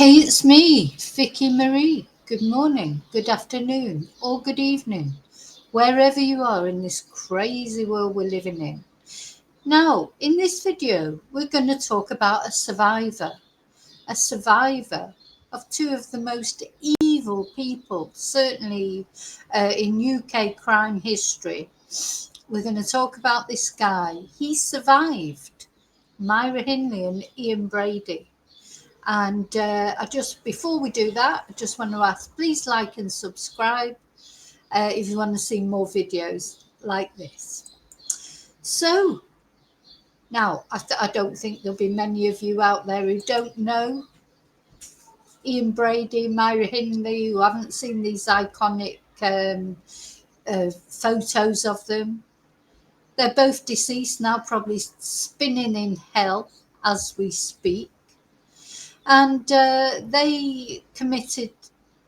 Hey, it's me, Vicky Marie. Good morning, good afternoon, or good evening, wherever you are in this crazy world we're living in. Now, in this video, we're going to talk about a survivor of two of the most evil people, certainly in UK crime history. We're going to talk about this guy. He survived Myra Hindley and Ian Brady. And before we do that, I just want to ask, please like and subscribe if you want to see more videos like this. So now, I don't think there'll be many of you out there who don't know Ian Brady, Myra Hindley, who haven't seen these iconic photos of them. They're both deceased now, probably spinning in hell as we speak. And they committed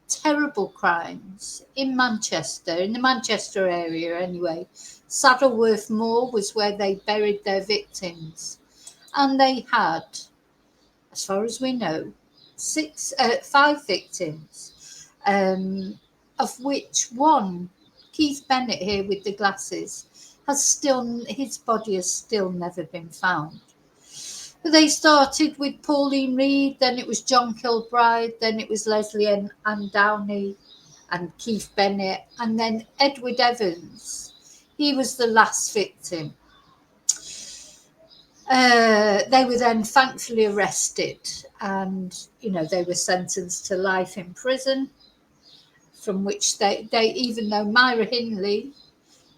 terrible crimes in Manchester, in the Manchester area anyway. Saddleworth Moor was where they buried their victims. And they had, as far as we know, 5 victims, of which one, Keith Bennett here with the glasses, his body has still never been found. They started with Pauline Reed, then it was John Kilbride, then it was Leslie Ann Downey and Keith Bennett, and then Edward Evans. He was the last victim. They were then thankfully arrested and, they were sentenced to life in prison, from which they even though Myra Hindley,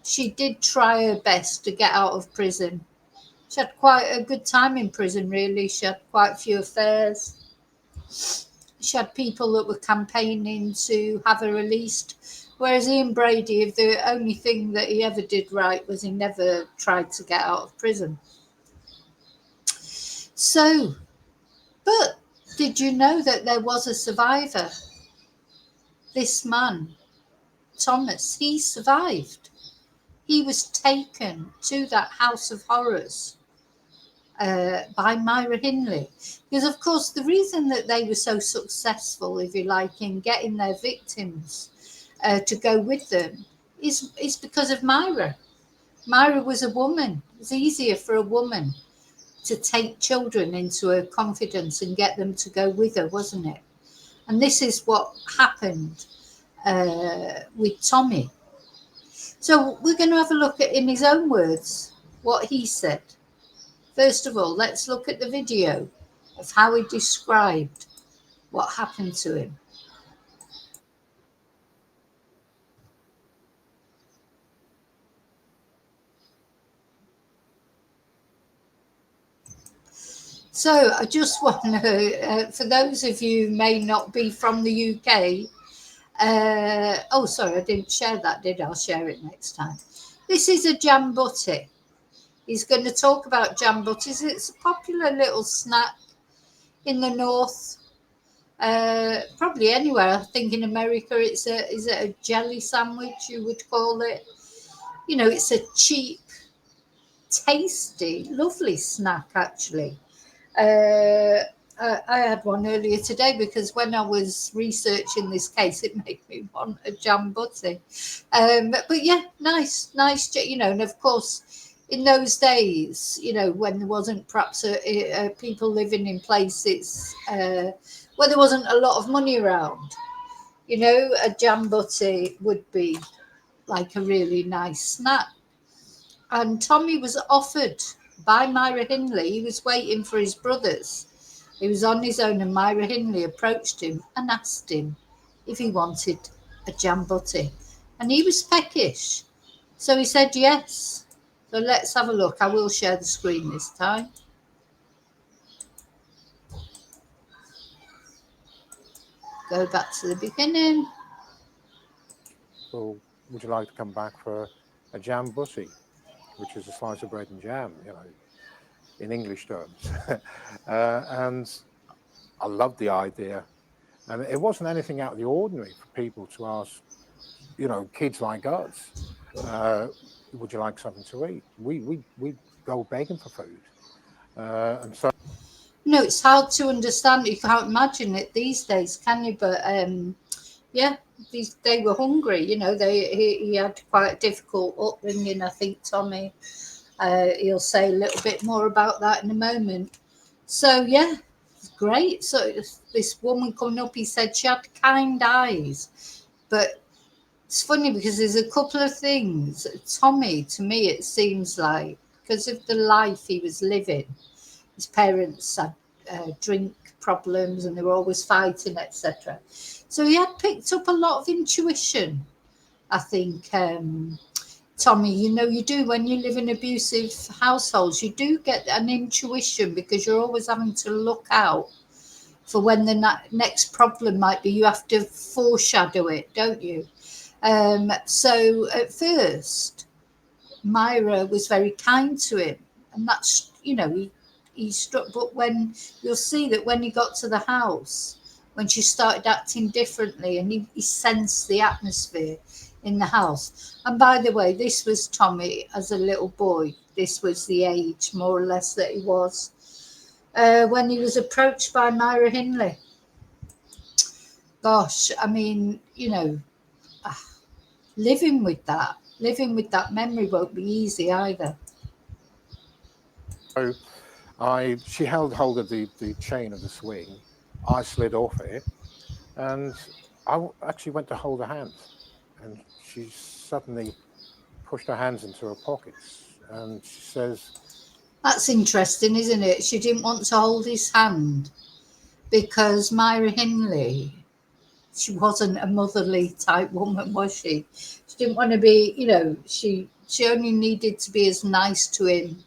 she did try her best to get out of prison. She had quite a good time in prison, really. She had quite a few affairs. She had people that were campaigning to have her released. Whereas Ian Brady, the only thing that he ever did right was he never tried to get out of prison. So, but did you know that there was a survivor? This man, Thomas, he survived. He was taken to that house of horrors by Myra Hindley. Because, of course, the reason that they were so successful, if you like, in getting their victims to go with them is because of Myra. Myra was a woman. It was easier for a woman to take children into her confidence and get them to go with her, wasn't it? And this is what happened with Tommy. So we're going to have a look at, in his own words, what he said. First of all, let's look at the video of how he described what happened to him. So I just want to, for those of you who may not be from the UK, sorry, I didn't share that, did I? I'll share it next time. This is a jam butty. He's going to talk about jam butties. It's a popular little snack in the north, probably anywhere. I think in America, is it a jelly sandwich you would call it? It's a cheap, tasty, lovely snack actually. I had one earlier today because when I was researching this case, it made me want a jam butty. But yeah, nice, and of course, in those days, when there wasn't perhaps people living in places where there wasn't a lot of money around, a jam butty would be like a really nice snack. And Tommy was offered by Myra Hindley. He was waiting for his brothers. He was on his own, and Myra Hindley approached him and asked him if he wanted a jam butty. And he was peckish. So he said yes. So let's have a look. I will share the screen this time. Go back to the beginning. Well, would you like to come back for a jam butty, which is a slice of bread and jam, in English terms? And I loved the idea. And it wasn't anything out of the ordinary for people to ask, kids like us, would you like something to eat? We go begging for food. And so No, it's hard to understand. You can't imagine it these days, can you? But yeah, they were hungry. He had quite a difficult upbringing. I think Tommy. He'll say a little bit more about that in a moment. So yeah, it's great. So this woman coming up, he said she had kind eyes, but it's funny because there's a couple of things. Tommy, to me, it seems like because of the life he was living, his parents had drink problems and they were always fighting, etc. So he had picked up a lot of intuition. I think Tommy, you do when you live in abusive households, you do get an intuition because you're always having to look out for when the next problem might be. You have to foreshadow it, don't you? So at first, Myra was very kind to him, and that's he struck. But when you'll see that when he got to the house, when she started acting differently, and he sensed the atmosphere in the house. And by the way, this was Tommy as a little boy. This was the age, more or less, that he was when he was approached by Myra Hindley. Gosh, I mean, living with that memory won't be easy either. So she held hold of the chain of the swing. I slid off it, and I actually went to hold her hands, and she suddenly pushed her hands into her pockets, and she says, That's interesting, isn't it? She didn't want to hold his hand because Myra Hindley, she wasn't a motherly type woman, was she? She didn't want to be, she only needed to be as nice to him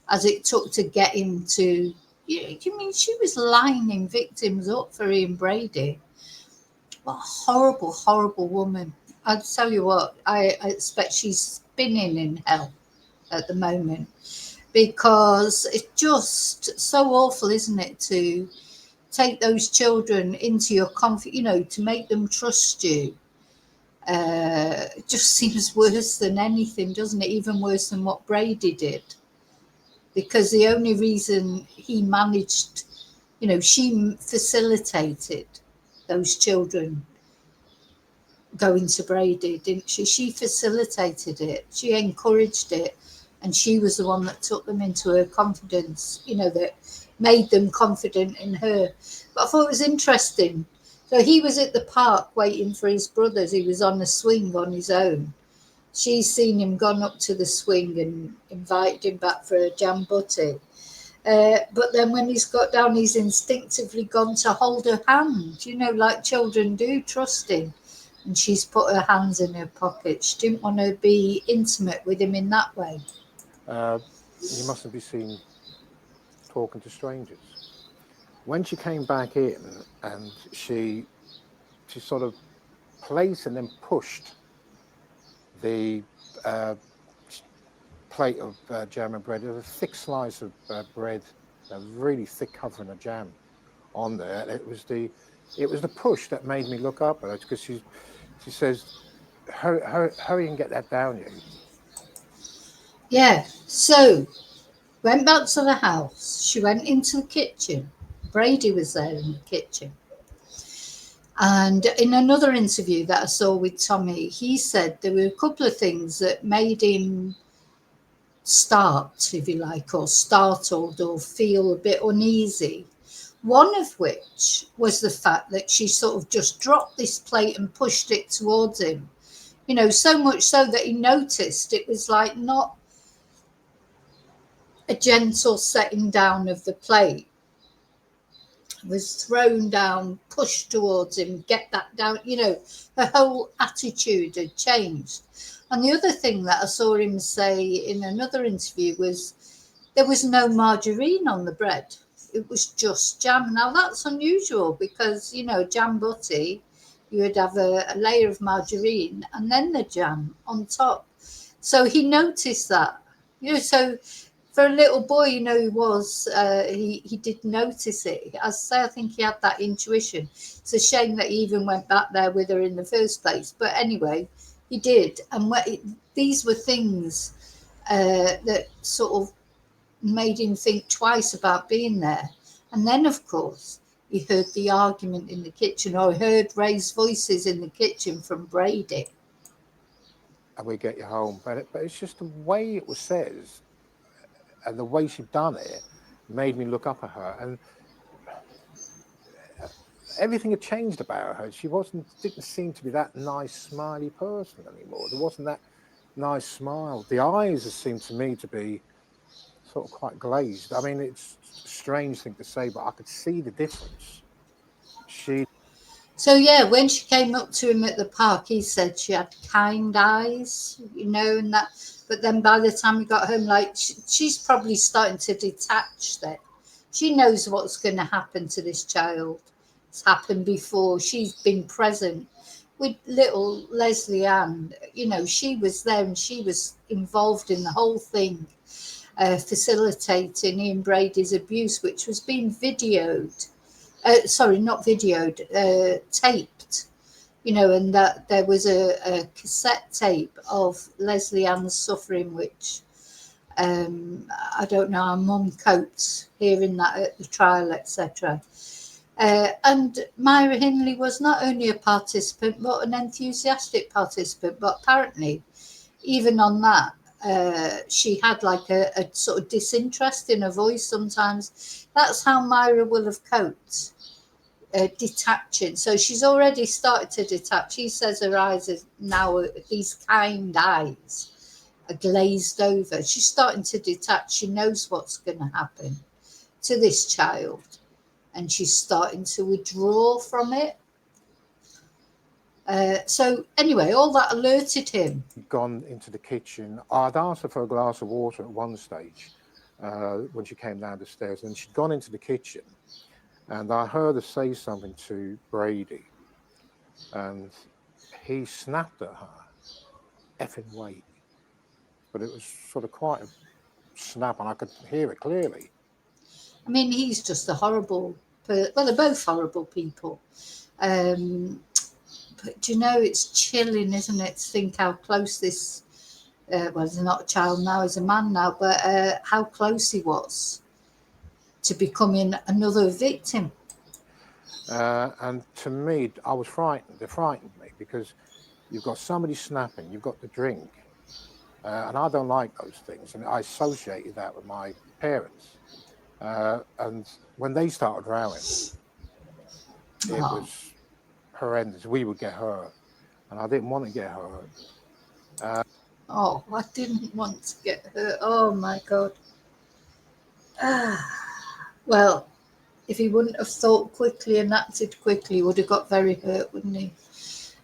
as it took to get him to. You mean she was lining victims up for Ian Brady? What a horrible, horrible woman. I'll tell you what, I expect she's spinning in hell at the moment because it's just so awful, isn't it, to take those children into your to make them trust you. It just seems worse than anything, doesn't it? Even worse than what Brady did. Because the only reason he managed, she facilitated those children going to Brady, didn't she? She facilitated it. She encouraged it. And she was the one that took them into her confidence, that made them confident in her. But I thought it was interesting. So he was at the park waiting for his brothers. He was on a swing on his own. She's seen him gone up to the swing and invited him back for a jam butty. But then when he's got down, he's instinctively gone to hold her hand, like children do, trusting. And she's put her hands in her pocket. She didn't want to be intimate with him in that way. you mustn't be seen talking to strangers. When she came back in, and she sort of placed and then pushed the plate of jam and bread. There was a thick slice of bread, a really thick covering of jam on there. It was the push that made me look up at her, because she says, hurry and get that down, you. Yeah, so went back to the house. She went into the kitchen. Brady was there in the kitchen. And in another interview that I saw with Tommy, he said there were a couple of things that made him start, if you like, or startled or feel a bit uneasy. One of which was the fact that she sort of just dropped this plate and pushed it towards him. So much so that he noticed it was like not a gentle setting down of the plate. It was thrown down, pushed towards him, get that down. Her whole attitude had changed. And the other thing that I saw him say in another interview was there was no margarine on the bread. It was just jam. Now that's unusual because, jam butty, you would have a layer of margarine and then the jam on top. So he noticed that, so for a little boy, he was, he did notice it. As I say, I think he had that intuition. It's a shame that he even went back there with her in the first place. But anyway, he did. And these were things that sort of made him think twice about being there. And then, of course, he heard the argument in the kitchen, or heard raised voices in the kitchen from Brady. And we get you home. But it's just the way it was said and the way she'd done it made me look up at her. And everything had changed about her. She didn't seem to be that nice, smiley person anymore. There wasn't that nice smile. The eyes seemed to me to be sort of quite glazed. I mean, it's a strange thing to say, but I could see the difference. So yeah, when she came up to him at the park, he said she had kind eyes, and that. But then by the time we got home, like she's probably starting to detach. That she knows what's going to happen to this child. It's happened before. She's been present with little Leslie Ann. She was there and she was involved in the whole thing, facilitating Ian Brady's abuse, which was being videoed. Sorry, not videoed, taped, and that there was a cassette tape of Leslie Ann's suffering, which I don't know how Mum coped hearing that at the trial, etc. And Myra Hindley was not only a participant, but an enthusiastic participant. But apparently, even on that, she had like a sort of disinterest in her voice sometimes. That's how Myra will have coped, detaching. So she's already started to detach. He says her eyes are now, these kind eyes are glazed over. She's starting to detach. She knows what's going to happen to this child, and she's starting to withdraw from it. So anyway, all that alerted him. Gone into the kitchen. I'd asked her for a glass of water at one stage when she came down the stairs, and she'd gone into the kitchen, and I heard her say something to Brady, and he snapped at her, "Effing wait." But it was sort of quite a snap, and I could hear it clearly. I mean, he's just a horrible, well, they're both horrible people. But it's chilling, isn't it, to think how close this, well, he's not a child now, he's a man now, but how close he was to becoming another victim. And to me, I was frightened. They frightened me because you've got somebody snapping, you've got the drink, and I don't like those things. And I associated that with my parents. And when they started rowing, it was horrendous. We would get hurt, and I didn't want to get hurt. I didn't want to get hurt. Oh my God. Well, if he wouldn't have thought quickly and acted quickly, he would have got very hurt, wouldn't he?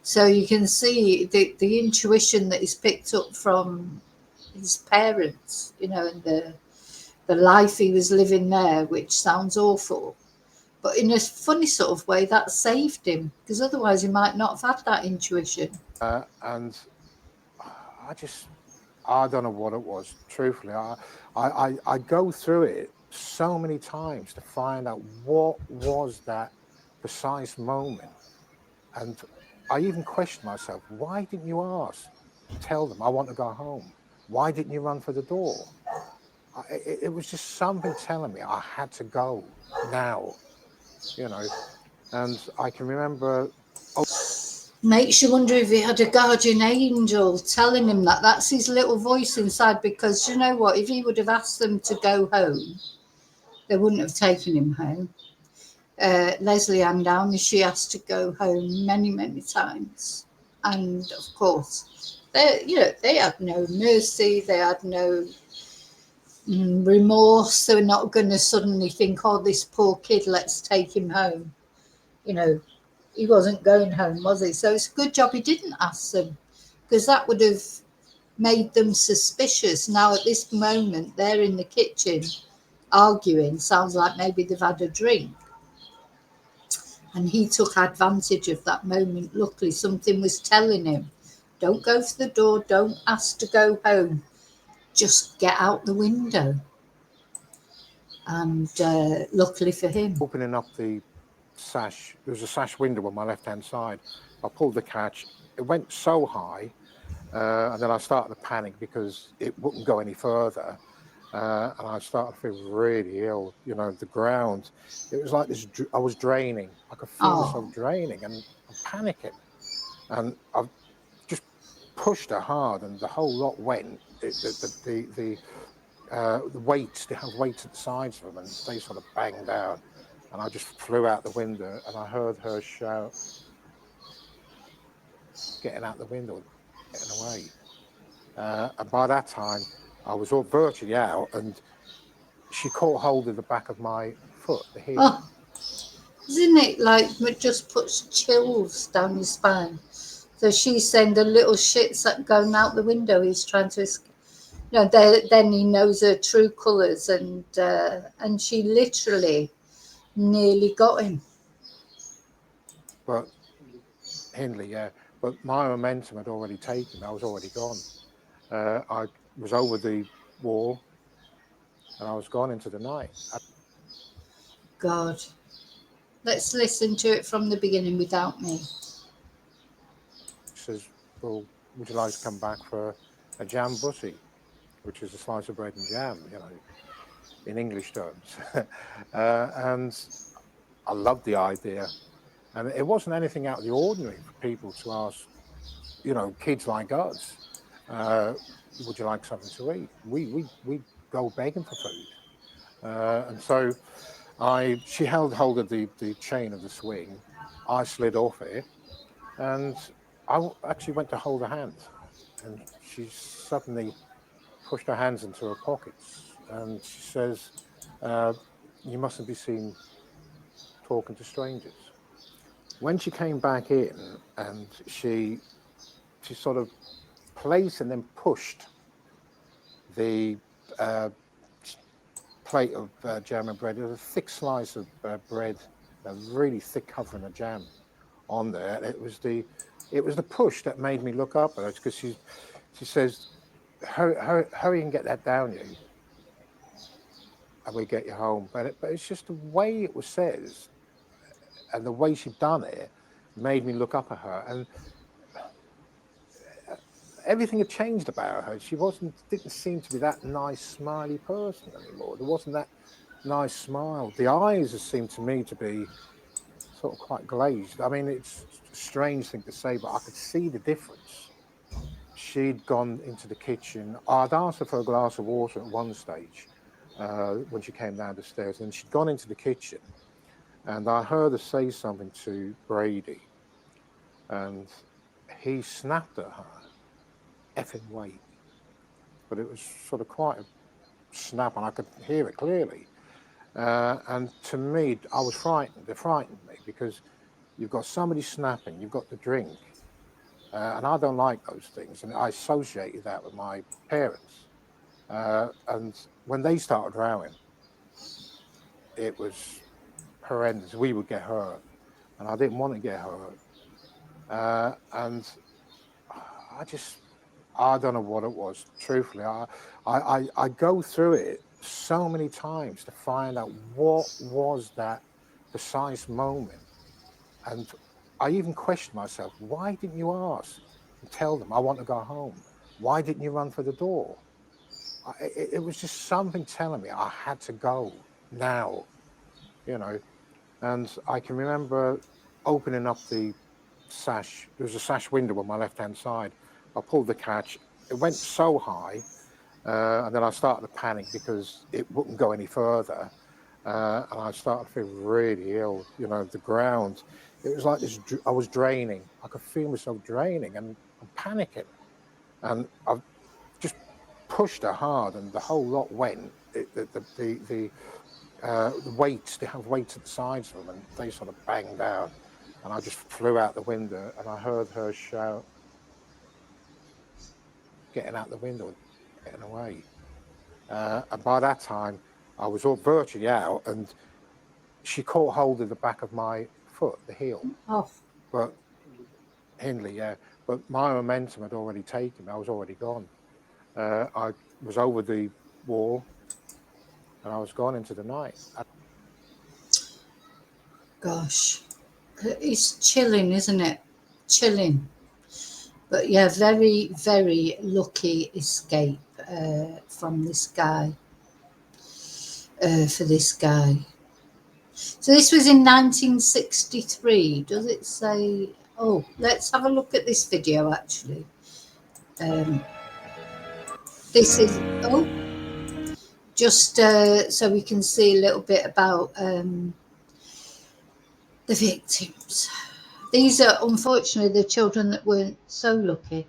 So you can see the intuition that he's picked up from his parents, and the life he was living there, which sounds awful. But in a funny sort of way, that saved him, because otherwise he might not have had that intuition. And I don't know what it was. Truthfully, I go through it so many times to find out what was that precise moment. And I even questioned myself, why didn't you tell them I want to go home? Why didn't you run for the door? It was just something telling me I had to go now, and I can remember. Makes you wonder if he had a guardian angel telling him that. That's his little voice inside, because you know what? If he would have asked them to go home, they wouldn't have taken him home. Leslie Ann Downey, she has to go home many, many times. And of course, they had no mercy, they had no remorse. They were not going to suddenly think, oh, this poor kid, let's take him home. He wasn't going home, was he? So it's a good job he didn't ask them, because that would have made them suspicious. Now, at this moment, they're in the kitchen arguing. Sounds like maybe they've had a drink. And he took advantage of that moment. Luckily, something was telling him, don't go for the door, don't ask to go home, just get out the window. And luckily for him, opening up the sash, there was a sash window on my left-hand side. I pulled the catch. It went so high, and then I started to panic because it wouldn't go any further. and I started to feel really ill. The ground, it was like this. I was draining. I could feel myself Oh, draining, and I'm panicking. And I just pushed her hard, and the whole lot went. The weights, they have weights at the sides of them, and they sort of banged down. And I just flew out the window, and I heard her shout, getting out the window, getting away. And by that time, I was all virtually out, and she caught hold of the back of my foot, the heel. oh, isn't it like it just puts chills down your spine? So she's saying the little shits that going out the window. He's trying to escape. Then he knows her true colours, and she literally nearly got him. But Hindley, yeah. But my momentum had already taken me. I was already gone. I was over the wall, and I was gone into the night. God, let's listen to it from the beginning without me. Says, "Well, would you like to come back for a jam butty?" Which is a slice of bread and jam, in English terms. And I loved the idea. And it wasn't anything out of the ordinary for people to ask, kids like us, would you like something to eat? We go begging for food. And so she held hold of the chain of the swing. I slid off it, and I actually went to hold her hand. And she suddenly pushed her hands into her pockets, and she says, "You mustn't be seen talking to strangers." When she came back in, and she sort of placed and then pushed the plate of jam and bread. There was a thick slice of bread, a really thick covering of jam on there. It was the push that made me look up at her, because she says, hurry and get that down, you, and we get you home. But it's just the way it was said, and the way she'd done it made me look up at her, and everything had changed about her. She didn't seem to be that nice, smiley person anymore. There wasn't that nice smile. The eyes seemed to me to be sort of quite glazed. I mean, it's a strange thing to say, but I could see the difference. She'd gone into the kitchen. I'd asked her for a glass of water at one stage when she came down the stairs, and she'd gone into the kitchen, and I heard her say something to Brady, and he snapped at her, "Effing wait." But it was sort of quite a snap, and I could hear it clearly. And to me, I was frightened. It frightened me, because you've got somebody snapping, you've got the drink, and I don't like those things. And I associated that with my parents. And when they started rowing, it was horrendous. We would get hurt, and I didn't want to get hurt. And I don't know what it was. Truthfully, I go through it so many times to find out what was that precise moment. And I even questioned myself, why didn't you ask and tell them, I want to go home? Why didn't you run for the door? It was just something telling me I had to go now, And I can remember opening up the sash. There was a sash window on my left-hand side. I pulled the catch. It went so high, and then I started to panic because it wouldn't go any further. And I started to feel really ill. The ground, it was like this. I was draining. I could feel myself draining, and I'm panicking. And I just pushed her hard, and the whole lot went. The weights, they have weights at the sides of them, and they sort of banged down. And I just flew out the window, and I heard her shout, getting out the window, getting away. And by that time, I was all virtually out, and she caught hold of the back of my foot, the heel. Oh, But Hindley, yeah. But my momentum had already taken me. I was already gone. I was over the wall, and I was gone into the night. gosh. It's chilling, isn't it? Chilling. But yeah, very, very lucky escape from this guy. for this guy. So this was in 1963. Does it say? Oh, let's have a look at this video actually. Um, this is just so we can see a little bit about the victims. These are unfortunately the children that weren't so lucky.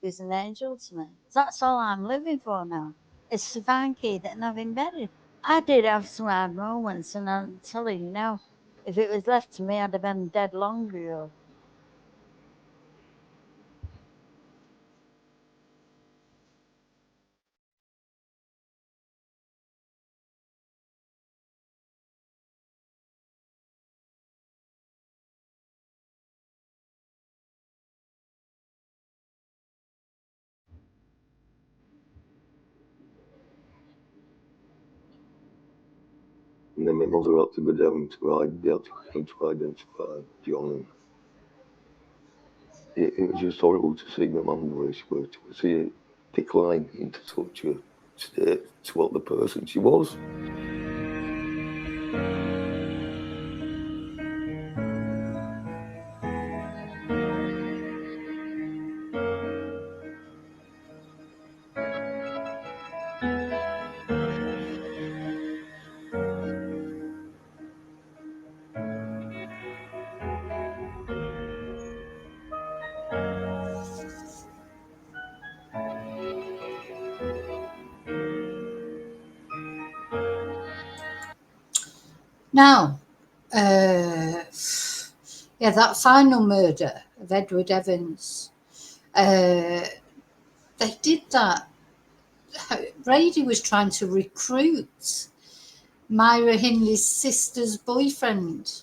Is an angel to me. That's all I'm living for now. It's to find Keith and have him buried. I did have some hard moments, and I'm telling you now, if it was left to me, I'd have been dead long ago. And then my mother had to go down they had to come to identify John. And it was just horrible to see my mum the way she was, to see it decline into such a state to what the person she was. Now, yeah, that final murder of Edward Evans, they did that. Brady was trying to recruit Myra Hindley's sister's boyfriend,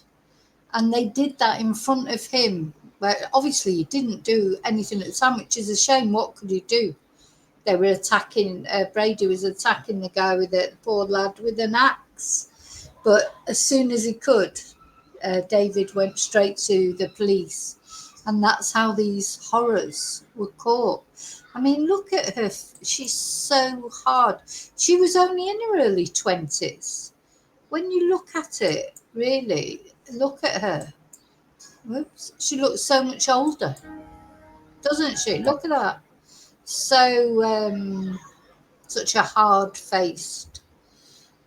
and they did that in front of him. But obviously, he didn't do anything at the time, which is a shame. What could he do? They were attacking. Brady was attacking the guy with the poor lad with an axe. But as soon as he could, David went straight to the police, and that's how these horrors were caught. I mean, look at her. She's so hard. She was only in her early 20s. When you look at it, really, look at her. Whoops. She looks so much older, doesn't she? Look at that. So, such a hard-faced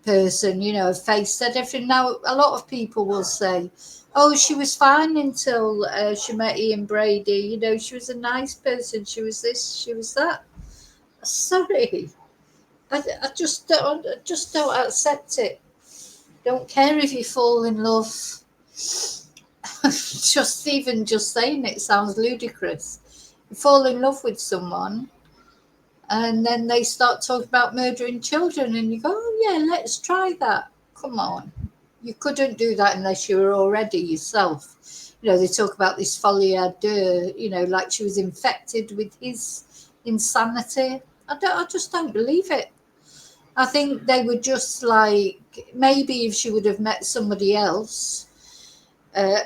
person, a face said everything. Now, a lot of people will say, oh, she was fine until she met Ian Brady. She was a nice person. She was this, she was that. Sorry. I just don't accept it. Don't care if you fall in love. Just even just saying it sounds ludicrous. You fall in love with someone, and then they start talking about murdering children, and you go, oh yeah, let's try that. Come on. You couldn't do that unless you were already yourself. They talk about this folie à deux, like she was infected with his insanity. I just don't believe it. I think they were just like, maybe if she would have met somebody else,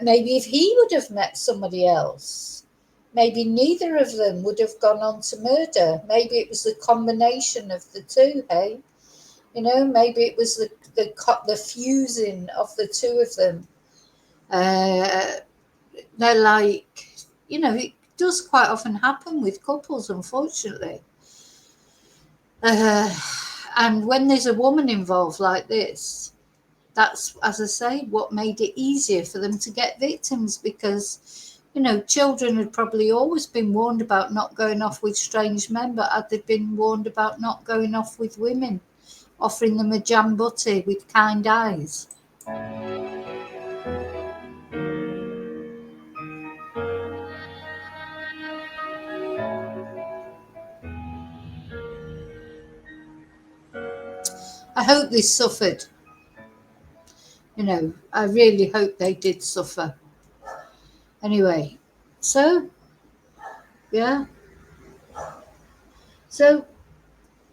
maybe if he would have met somebody else, maybe neither of them would have gone on to murder. Maybe it was the combination of the two, hey? Maybe it was the fusing of the two of them. They're like, it does quite often happen with couples, unfortunately. And when there's a woman involved like this, that's, as I say, what made it easier for them to get victims, because children had probably always been warned about not going off with strange men, but had they been warned about not going off with women, offering them a jam butty with kind eyes. I hope they suffered. You know, I really hope they did suffer. Anyway, so, yeah. So,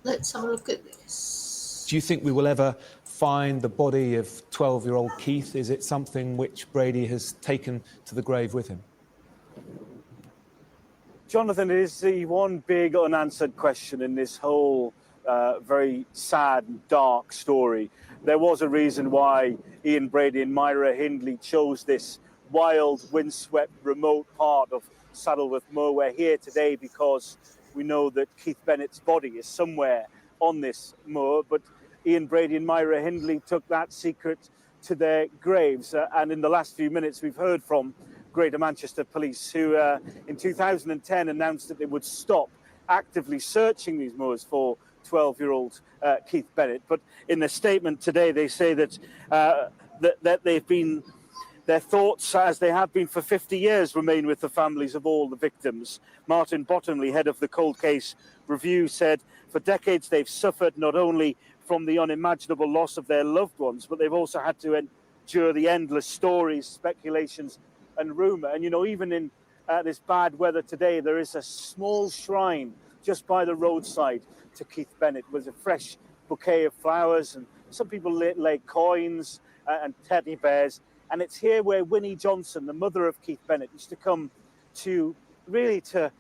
let's have a look at this. Do you think we will ever find the body of 12-year-old Keith? Is it something which Brady has taken to the grave with him? Jonathan, it is the one big unanswered question in this whole very sad and dark story. There was a reason why Ian Brady and Myra Hindley chose this wild, windswept, remote part of Saddleworth Moor. We're here today because we know that Keith Bennett's body is somewhere on this moor, but Ian Brady and Myra Hindley took that secret to their graves. And in the last few minutes, we've heard from Greater Manchester Police, who in 2010 announced that they would stop actively searching these moors for 12-year-old Keith Bennett. But in their statement today, they say that that they've been, their thoughts, as they have been for 50 years, remain with the families of all the victims. Martin Bottomley, head of the Cold Case Review, said for decades they've suffered not only from the unimaginable loss of their loved ones, but they've also had to endure the endless stories, speculations, and rumour. And, you know, even in this bad weather today, there is a small shrine just by the roadside to Keith Bennett with a fresh bouquet of flowers, and some people lay coins and teddy bears. And it's here where Winnie Johnson, the mother of Keith Bennett, used to come to really to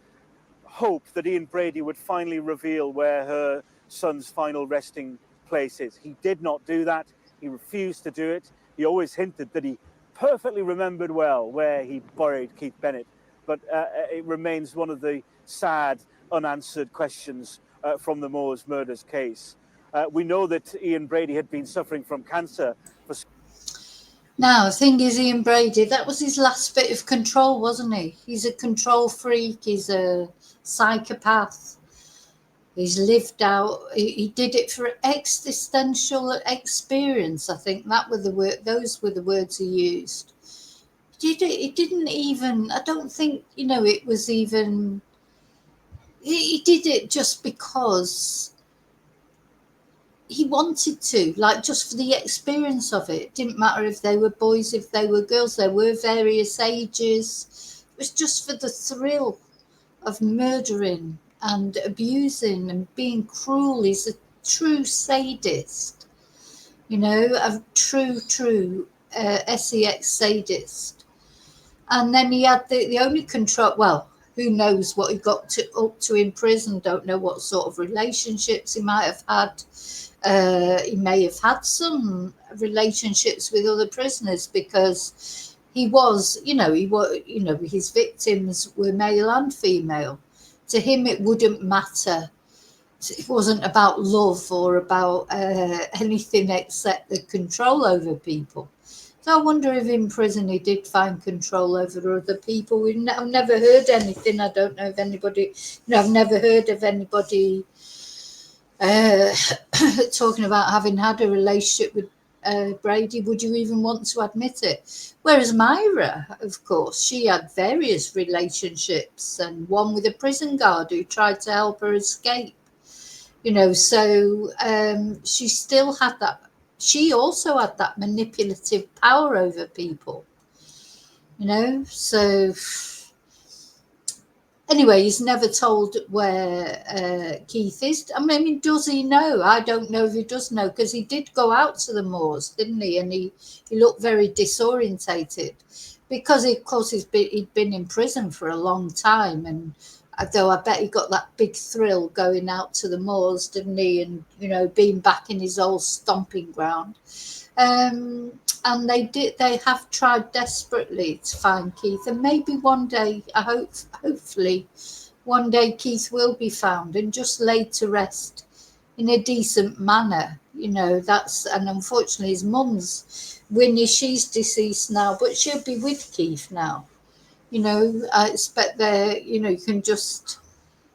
hope that Ian Brady would finally reveal where her son's final resting place is. He did not do that. He refused to do it. He always hinted that he perfectly remembered well where he buried Keith Bennett, but it remains one of the sad, unanswered questions from the Moors murders case. We know that Ian Brady had been suffering from cancer for... Now, the thing is, Ian Brady, that was his last bit of control, wasn't he? He's a control freak. He's a psychopath. He's lived out. He did it for existential experience. I think that were the word. Those were the words he used. He didn't even. I don't think, you know, it was even. He did it just because he wanted to, like, just for the experience of it. It didn't matter if they were boys, if they were girls. There were various ages. It was just for the thrill of murdering and abusing and being cruel. He's a true sadist, you know, a true sex sadist. And then he had the only control. Well, who knows what he got up to in prison? Don't know what sort of relationships he might have had. He may have had some relationships with other prisoners, because he was, his victims were male and female. To him, it wouldn't matter. It wasn't about love or about anything except the control over people. So I wonder if in prison he did find control over other people. I've never heard anything. I don't know if anybody, I've never heard of anybody talking about having had a relationship with Brady. Would you even want to admit it? Whereas Myra, of course, she had various relationships, and one with a prison guard who tried to help her escape. You know, so she still had that. She also had that manipulative power over people. You know, so anyway, he's never told where Keith is. I mean, does he know? I don't know if he does know, because he did go out to the moors, didn't he? And he looked very disorientated, because, of course, he'd been in prison for a long time. And though I bet he got that big thrill going out to the moors, didn't he? And, you know, being back in his old stomping ground. And they have tried desperately to find Keith, and maybe one day, hopefully one day Keith will be found and just laid to rest in a decent manner. You know, and unfortunately his mum's Winnie, she's deceased now, but she'll be with Keith now. You know, I expect you can just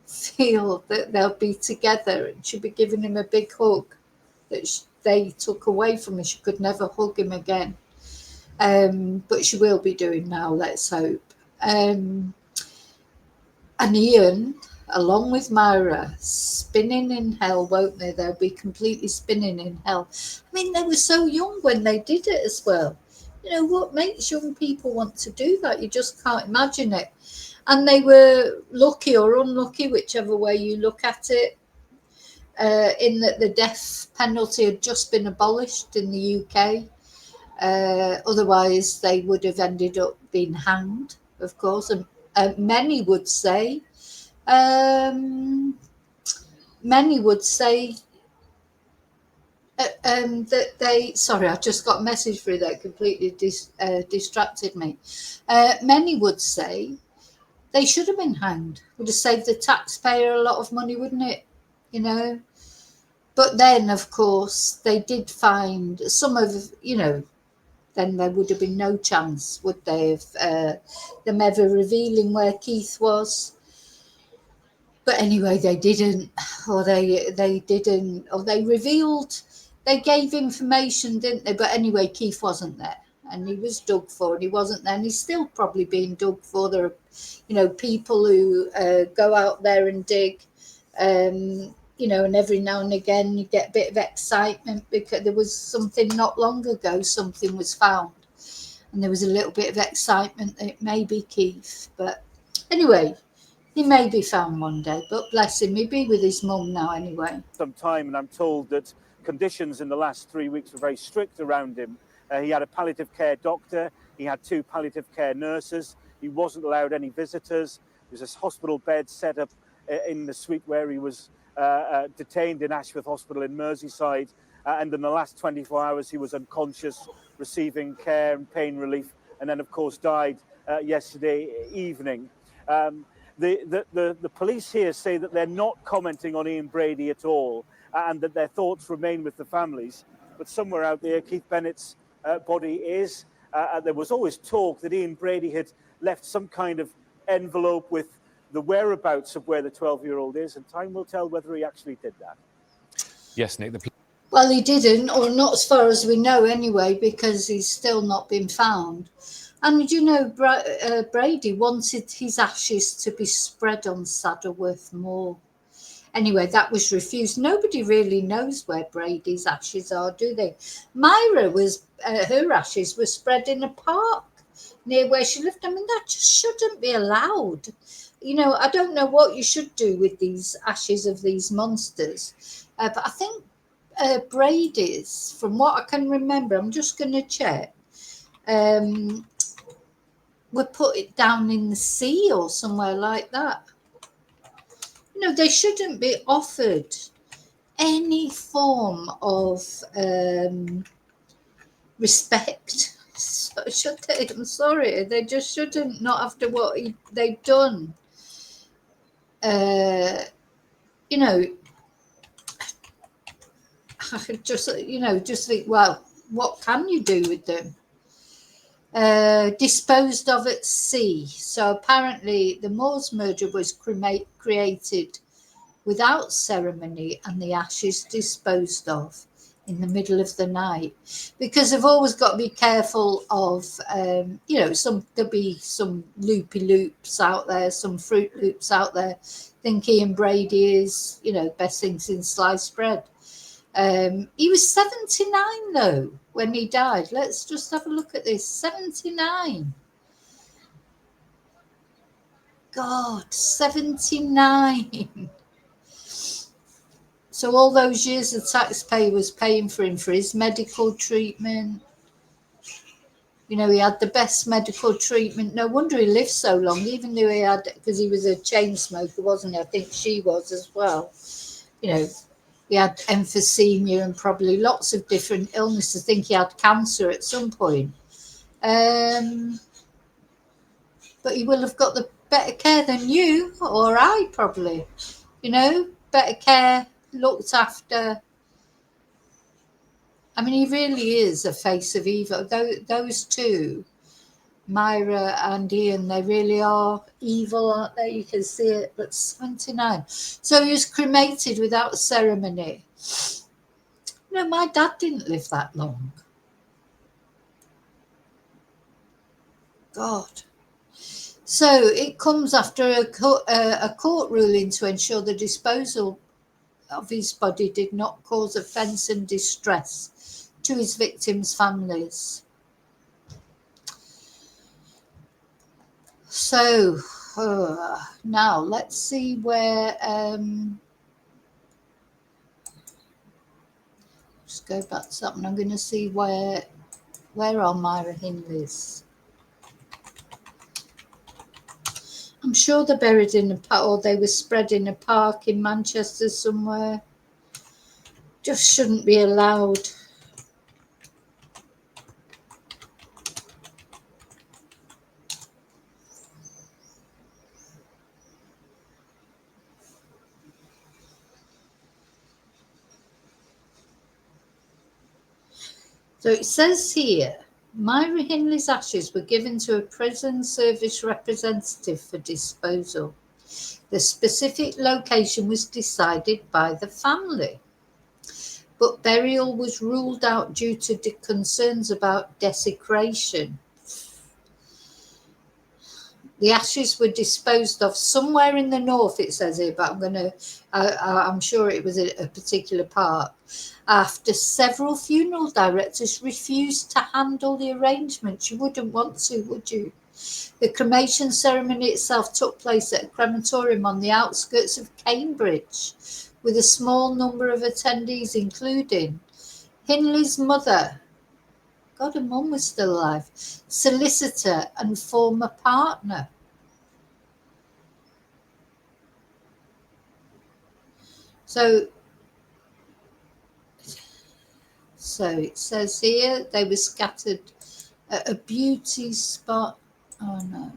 feel that they'll be together, and she'll be giving him a big hug that they took away from her. She could never hug him again. But she will be doing now, let's hope. And Ian, along with Myra, spinning in hell, won't they? They'll be completely spinning in hell. I mean, they were so young when they did it as well. You know, what makes young people want to do that? You just can't imagine it. And they were lucky or unlucky, whichever way you look at it, in that the death penalty had just been abolished in the UK. Otherwise, they would have ended up being hanged, of course. And many would say that they, sorry, I just got a message through that completely distracted me. Many would say they should have been hanged. Would have saved the taxpayer a lot of money, wouldn't it? You know. But then, of course, they did find some of, you know, then there would have been no chance, would they, of them ever revealing where Keith was. But anyway, they didn't, or they didn't, or they revealed, they gave information, didn't they? But anyway, Keith wasn't there, and he was dug for, and he wasn't there, and he's still probably being dug for. There are, you know, people who go out there and dig, you know, and every now and again you get a bit of excitement because there was something not long ago, something was found, and there was a little bit of excitement that it may be Keith. But anyway, he may be found one day, but bless him, he'll be with his mum now anyway. Some time, and I'm told that conditions in the last 3 weeks were very strict around him. He had a palliative care doctor, he had 2 palliative care nurses, he wasn't allowed any visitors. There was a hospital bed set up in the suite where he was detained in Ashworth Hospital in Merseyside, and in the last 24 hours he was unconscious, receiving care and pain relief, and then of course died yesterday evening. The police here say that they're not commenting on Ian Brady at all, and that their thoughts remain with the families. But somewhere out there, Keith Bennett's body is. There was always talk that Ian Brady had left some kind of envelope with the whereabouts of where the 12-year-old is, and time will tell whether he actually did that. Yes, Nick. Well, he didn't, or not as far as we know anyway, because he's still not been found. And you know, Brady wanted his ashes to be spread on Saddleworth Moor. Anyway, that was refused. Nobody really knows where Brady's ashes are, do they? Myra was, her ashes were spread in a park near where she lived. I mean, that just shouldn't be allowed. You know, I don't know what you should do with these ashes of these monsters. But I think Brady's, from what I can remember, I'm just going to check, would put it down in the sea or somewhere like that. You know, they shouldn't be offered any form of respect. So should they? I'm sorry, they just shouldn't, not after what they've done. You know, just, you know, just think, well, what can you do with them? Disposed of at sea. So apparently the Moors murder was created without ceremony and the ashes disposed of in the middle of the night, because they've always got to be careful of, you know, there'll be some loopy loops out there, some fruit loops out there. Think Ian Brady is, you know, best thing since sliced bread. He was 79 though when he died. Let's just have a look at this. 79. God, 79. So all those years the taxpayer was paying for him for his medical treatment. You know, he had the best medical treatment. No wonder he lived so long, even though he had, because he was a chain smoker, wasn't he? I think she was as well. You know, he had emphysema and probably lots of different illnesses. I think he had cancer at some point. But he will have got the better care than you or I probably. You know, better care, looked after. I mean, he really is a face of evil. Those two, Myra and Ian, they really are evil, aren't they? You can see it. But 79. So he was cremated without ceremony. You know, my dad didn't live that long. God. So it comes after a court ruling to ensure the disposal of his body did not cause offence and distress to his victims' families. So now let's see where. Just go back to something. I'm going to see where are Myra Hindley's. I'm sure they're buried in a park, or they were spread in a park in Manchester somewhere. Just shouldn't be allowed. So it says here, Myra Hindley's ashes were given to a prison service representative for disposal. The specific location was decided by the family, but burial was ruled out due to concerns about desecration. The ashes were disposed of somewhere in the north, it says here, but I'm sure it was a particular park. After several funeral directors refused to handle the arrangements. You wouldn't want to, would you? The cremation ceremony itself took place at a crematorium on the outskirts of Cambridge, with a small number of attendees, including Hindley's mother, God, her mum was still alive, solicitor and former partner. So it says here they were scattered at a beauty spot. Oh no.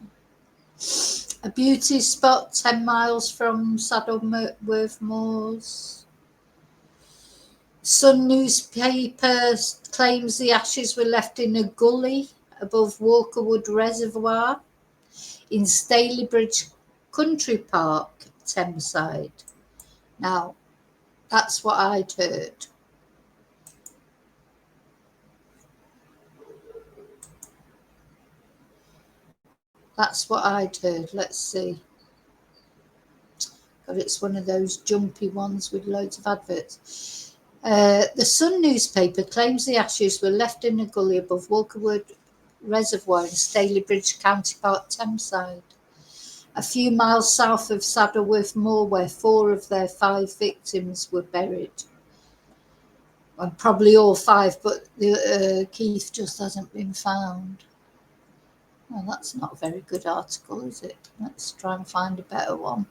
A beauty spot 10 miles from Saddleworth Moors. Sun newspaper claims the ashes were left in a gully above Walkerwood Reservoir in Stalybridge Country Park, Thameside. Now, that's what I'd heard. That's what I'd heard. Let's see. God, it's one of those jumpy ones with loads of adverts. The Sun newspaper claims the ashes were left in a gully above Walkerwood Reservoir in Stalybridge County Park, Thameside, a few miles south of Saddleworth Moor, where 4 of their 5 victims were buried. Well, probably all 5, but Keith just hasn't been found. Well, that's not a very good article, is it? Let's try and find a better one.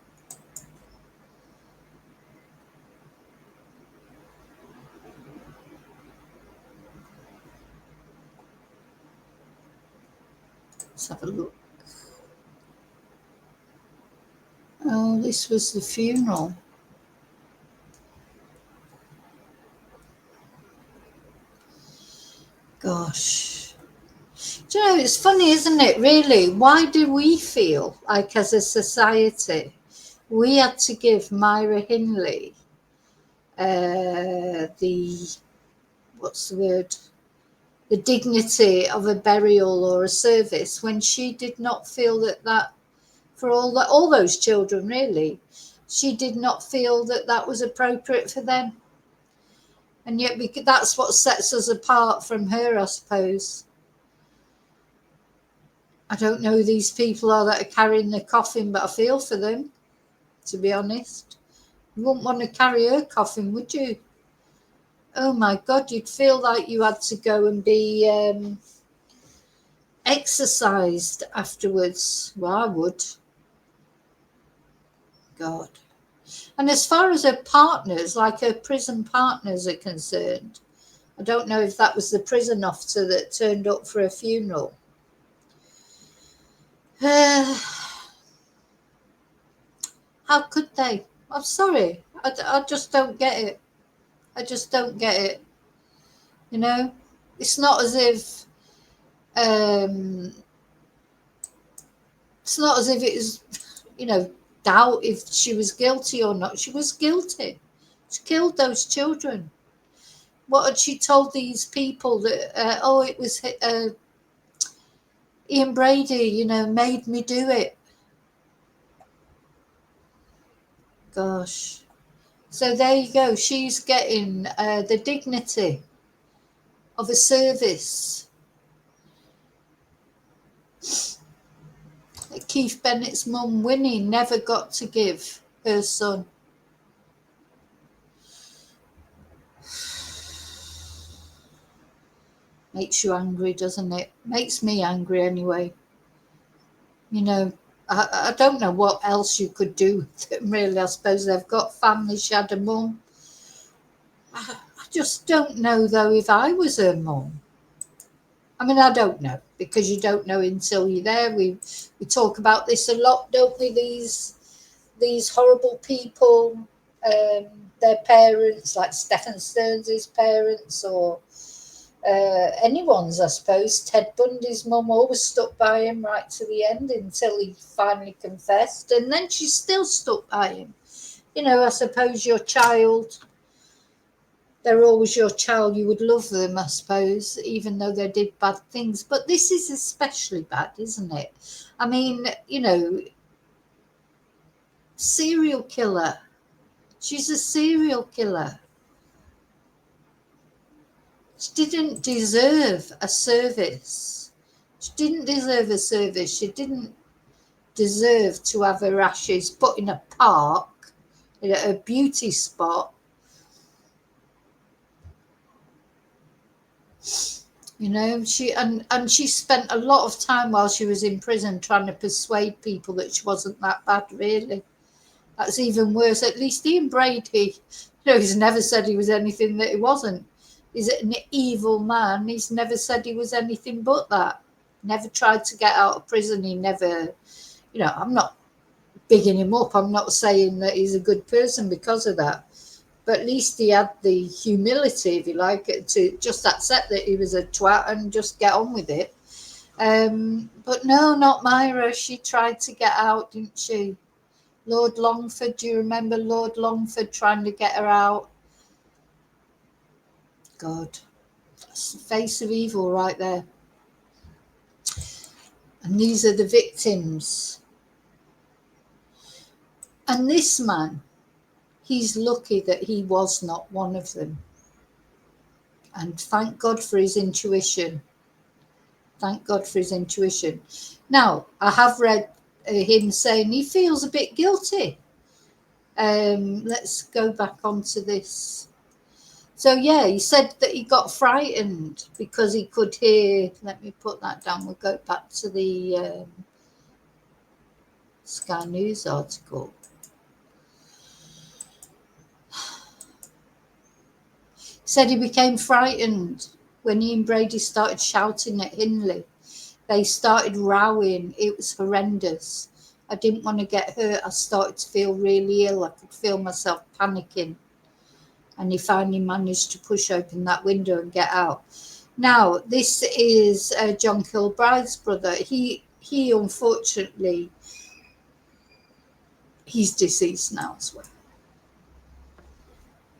Let's have a look. Oh, this was the funeral. Gosh. Do you know, it's funny, isn't it, really? Why do we feel like as a society we had to give Myra Hindley the dignity of a burial or a service when she did not feel that for all those children, really, she did not feel that was appropriate for them. And yet that's what sets us apart from her, I suppose. I don't know who these people are that are carrying the coffin, but I feel for them, to be honest. You wouldn't want to carry her coffin, would you? Oh my God, you'd feel like you had to go and be exercised afterwards. Well, I would. God. And as far as her partners, like her prison partners are concerned, I don't know if that was the prison officer that turned up for a funeral. How could they? I'm sorry. I just don't get it. I just don't get it. You know, it's not as if it was, doubt if she was guilty or not. She was guilty. She killed those children. What had she told these people that? Ian Brady, you know, made me do it. Gosh. So there you go. She's getting the dignity of a service that Keith Bennett's mum, Winnie, never got to give her son. Makes you angry, doesn't it? Makes me angry anyway. You know, I don't know what else you could do with them, really. I suppose they've got family. She had a mum. I just don't know, though, if I was her mum. I mean, I don't know, because you don't know until you're there. We talk about this a lot, don't we? These horrible people, their parents, like Stephen Stearns' parents, or anyone's, I suppose. Ted Bundy's mum always stuck by him right to the end until he finally confessed, and then she still stuck by him. You know, I suppose your child, they're always your child. You would love them, I suppose, even though they did bad things. But this is especially bad, isn't it? I mean, you know, serial killer. She's a serial killer. She didn't deserve a service. She didn't deserve a service. She didn't deserve to have her ashes put in a park, in a beauty spot. You know, she spent a lot of time while she was in prison trying to persuade people that she wasn't that bad, really. That's even worse. At least Ian Brady, you know, he's never said he was anything that he wasn't. He's an evil man. He's never said he was anything but that. Never tried to get out of prison. He never, you know, I'm not bigging him up. I'm not saying that he's a good person because of that. But at least he had the humility, if you like, to just accept that he was a twat and just get on with it. But no, not Myra. She tried to get out, didn't she? Lord Longford, do you remember Lord Longford trying to get her out? God, that's the face of evil right there. And these are the victims. And this man, he's lucky that he was not one of them. And thank God for his intuition. Thank God for his intuition. Now, I have read him saying he feels a bit guilty. Let's go back onto this. So, yeah, he said that he got frightened because he could hear. Let me put that down. We'll go back to the Sky News article. He said he became frightened when Ian Brady started shouting at Hindley. They started rowing. It was horrendous. I didn't want to get hurt. I started to feel really ill. I could feel myself panicking. And he finally managed to push open that window and get out. Now, this is John Kilbride's brother. He unfortunately, he's deceased now as well.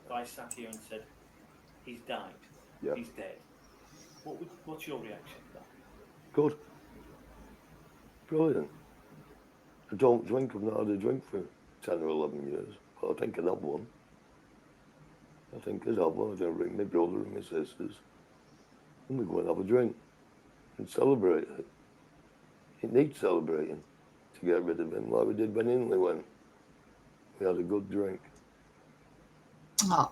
If I sat here and said, he's died, Yeah. he's dead, what's your reaction to that? Good. Brilliant. I don't drink. I've not had a drink for 10 or 11 years. But I think I'd have one. I think I'd have one. I'd ring my brother and my sisters. And we go and have a drink. And celebrate it. It needs celebrating to get rid of him, like we did when Hindley went. We had a good drink. Oh.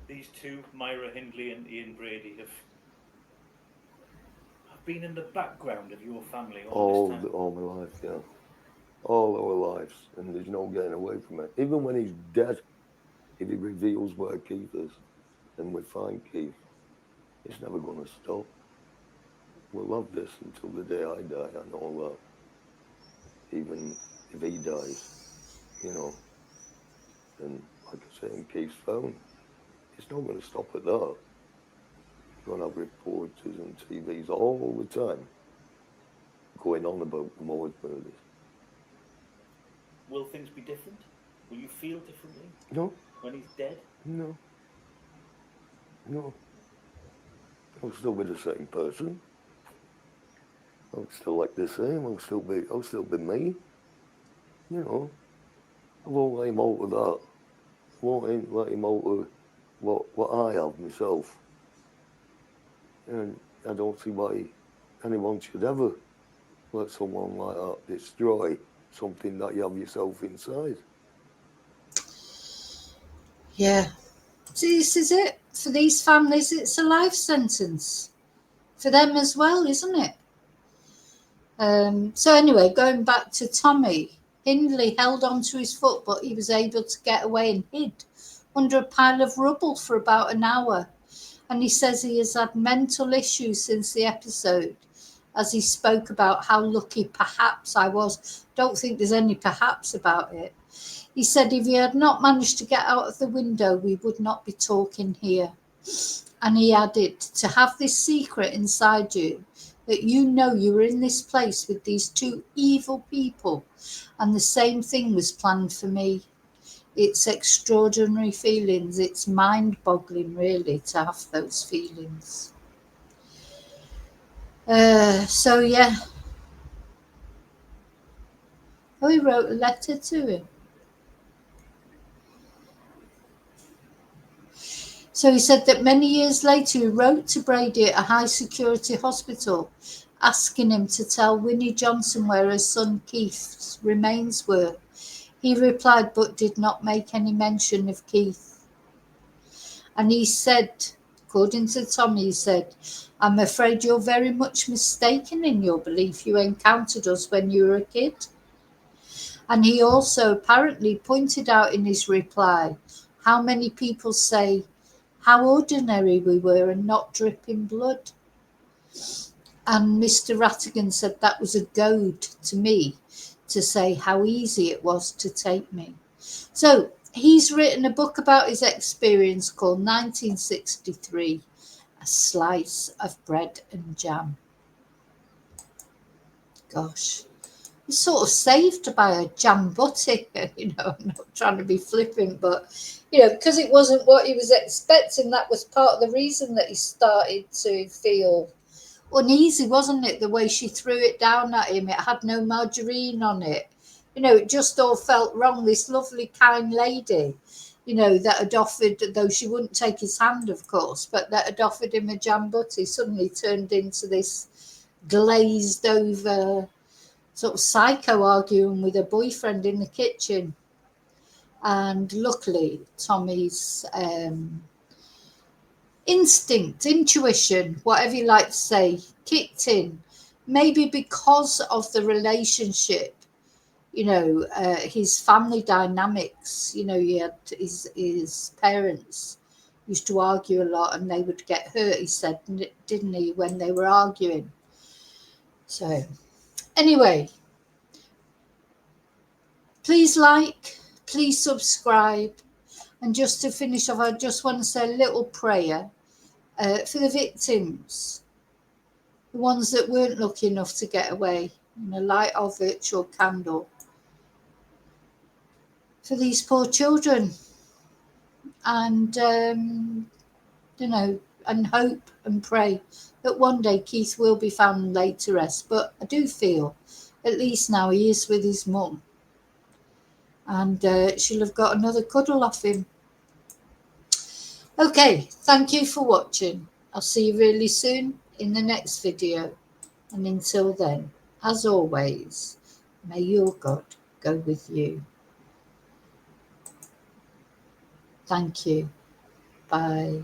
These two, Myra Hindley and Ian Brady, have been in the background of your family all this time. All my life, yeah. All our lives, and there's no getting away from it. Even when he's dead, if he reveals where Keith is, and we find Keith, it's never going to stop. We'll have this until the day I die, I know that. Even if he dies, you know. And like I say, in Keith's phone, it's not going to stop at that. You're going to have reporters and TVs all the time going on about the Moors murders. Will things be different? Will you feel differently? No. When he's dead? No. No. I'll still be the same person. I'll still like the same. I'll still be me. You know, I won't let him alter that. I won't let him alter what I have myself. And I don't see why anyone should ever let someone like that destroy something that you have yourself inside. Yeah. See, this is it. For these families, it's a life sentence. For them as well, isn't it? So anyway, going back to Tommy, Hindley held on to his foot, but he was able to get away and hid under a pile of rubble for about an hour. And he says he has had mental issues since the episode, as he spoke about how lucky perhaps I was. Don't think there's any perhaps about it. He said if he had not managed to get out of the window, we would not be talking here. And he added, to have this secret inside you, that you know you were in this place with these two evil people, and the same thing was planned for me. It's extraordinary feelings. It's mind-boggling, really, to have those feelings. So, yeah. Oh, he wrote a letter to him. So he said that many years later he wrote to Brady at a high-security hospital, asking him to tell Winnie Johnson where her son Keith's remains were. He replied, but did not make any mention of Keith. And he said, according to Tommy, he said, I'm afraid you're very much mistaken in your belief you encountered us when you were a kid. And he also apparently pointed out in his reply how many people say how ordinary we were and not dripping blood. And Mr. Rattigan said that was a goad to me to say how easy it was to take me. So he's written a book about his experience called 1963, A Slice of Bread and Jam. Gosh, he's sort of saved by a jam butty, I'm not trying to be flippant, but, because it wasn't what he was expecting, that was part of the reason that he started to feel uneasy, wasn't it? The way she threw it down at him, it had no margarine on it. It just all felt wrong. This lovely, kind lady, that had offered, though she wouldn't take his hand, of course, but that had offered him a jam butty, suddenly turned into this glazed over sort of psycho arguing with her boyfriend in the kitchen. And luckily, Tommy's intuition, whatever you like to say, kicked in. Maybe because of the relationship, his family dynamics. He had his parents used to argue a lot, and they would get hurt, he said, didn't he, when they were arguing. So anyway, please like, please subscribe. And just to finish off, I just want to say a little prayer for the victims, the ones that weren't lucky enough to get away, light our virtual candle for these poor children. And, and hope and pray that one day Keith will be found laid to rest. But I do feel, at least now, he is with his mum. And she'll have got another cuddle off him. Okay, thank you for watching. I'll see you really soon in the next video. And until then, as always, may your God go with you. Thank you. Bye.